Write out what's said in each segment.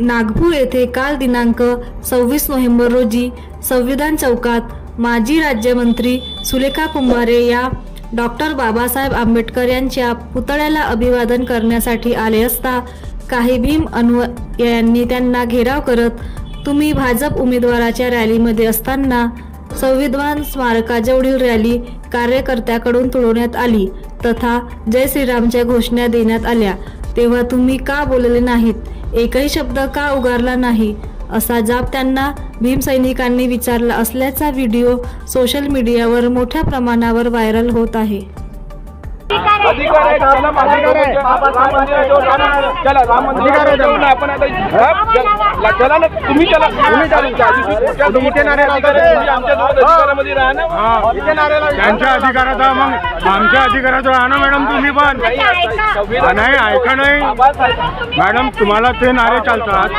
नागपूर येथे काल दिनांक 26 नोव्हेंबर रोजी संविधान चौकात माजी राज्यमंत्री सुलेखा कुंभारे या डॉक्टर बाबासाहेब आंबेडकर यांच्या पुतळ्याला अभिवादन करण्यासाठी आले असता काही भीम अनुयायांनी त्यांना घेराव करत तुम्ही भाजप उमेदवाराच्या रॅलीमध्ये असताना संविधान स्मारकाजवळील रॅली कार्यकर्त्याकडून तुडवण्यात आली तथा जय श्रीरामच्या घोषणा देण्यात आल्या तेव्हा तुम्ही का बोलले नाहीत, एकही शब्द का उगारला नाही असा जाब त्यांना भीमसैनिकांनी विचारला असल्याचा व्हिडिओ सोशल मीडियावर मोठ्या प्रमाणावर व्हायरल होत आहे। अधिकार आहे चला अधिकार आहे चला राम मंदिर जाऊन आपण आता चला ना तुम्ही चला तुम्ही इथे नारे लावतात आमच्या अधिकारामध्ये राहा ना इथे नारे लावा त्यांच्या अधिकारात मग आमच्या अधिकारात राहा ना मॅडम तुम्ही पण नाही ऐका नाही मॅडम तुम्हाला ते नारे चालतात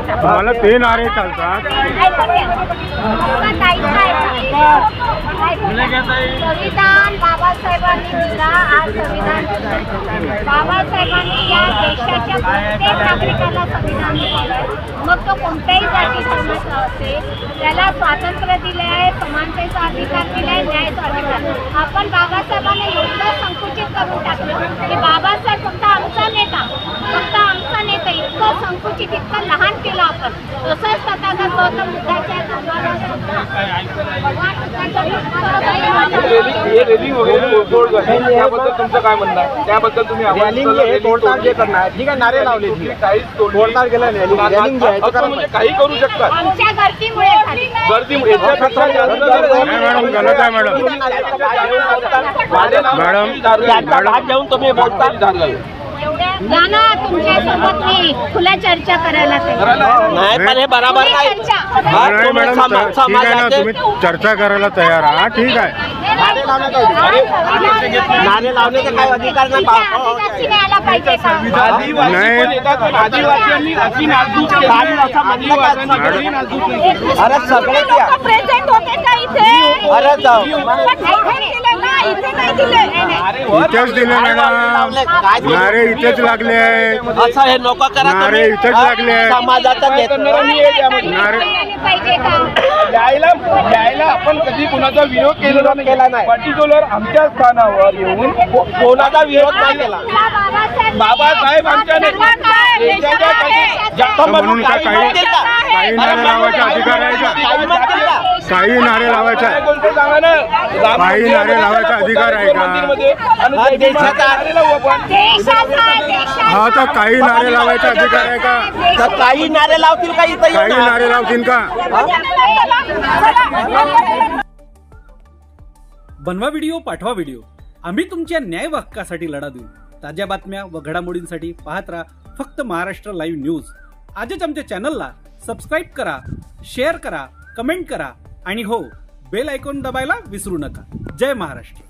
तुम्हाला ते नारे चालतात संविधान बाबासाहेबांनी दिला आज संविधान बाबासाहेबांनी या देशाच्या प्रत्येक नागरिकाला संविधान दिलं मग तो कोणत्याही जाती धर्माचा असेल त्याला स्वातंत्र्य दिले आहे समानतेचा अधिकार दिलाय न्यायाचा अधिकार आपण बाबासाहेबांना एवढं संकुचित करून टाकलं की बाबासाहेब फक्त आमचा नेता इतकं संकुचित इतकं लहान केलं आपण तसंच तथागत गौतम बुद्धाच्या त्याबद्दल तुमचं काय म्हणणं आहे त्याबद्दल तुम्ही ठीक आहे नारे लावले काही करू शकतात आमच्या गर्दीमुळे मॅडम जाऊन तुम्ही बोलता ना तुमच्यासोबत मी खुला चर्चा करायला नाही पण हे बरोबर नाही तुम्ही चर्चा करायला तयार आहात ठीक आहे नारे लावण्याचा काय अधिकार नाही आदिवासींनी अशी नाजूक अरे सगळे प्रेझेंट होते का इथे अरे इथेच दिले मॅडम नारे इथेच लागले असं हे लोक करत नारे इथेच लागले समाजाचा यायला आपण कधी कुणाचा विरोध केला नाही पर्टिक्युलर आमच्या स्थानावर येऊन कोणाचा विरोध नाही केला बाबासाहेब आमच्या म्हणून काही नारे लावायचा अधिकार आहे का काही नारे लावायचा काही नारे लावायचा अधिकार आहे का हा तर काही नारे लावायचा अधिकार आहे का काही नारे लावतील का इथे काही नारे लावतील का बनवा व्हिडिओ पाठवा व्हिडिओ आम्ही तुमच्या न्याय हक्कासाठी लढा देऊ। ताज्या बातम्या व घडामोडींसाठी पाहत राहा फक्त महाराष्ट्र लाईव्ह न्यूज। आजच आमच्या चॅनलला सबस्क्राईब करा, शेअर करा, कमेंट करा आणि हो बेल आयकॉन दबायला विसरू नका। जय महाराष्ट्र।